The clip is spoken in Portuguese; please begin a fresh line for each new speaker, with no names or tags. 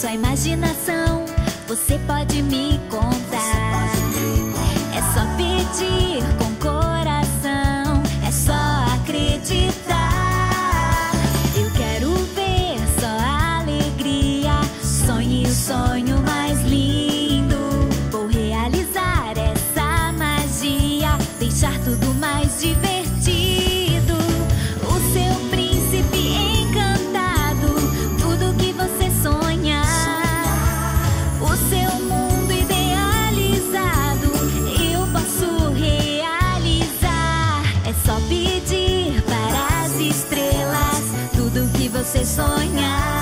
sua imaginação, você pode me contar. É só pedir com coração, é só acreditar. Eu quero ver só alegria, sonhe o sonho mais lindo. Vou realizar essa magia, deixar tudo mais divertido. O seu príncipe encantado, tudo que você sonhar. O seu mundo idealizado, eu posso realizar. É só pedir para as estrelas tudo que você sonhar.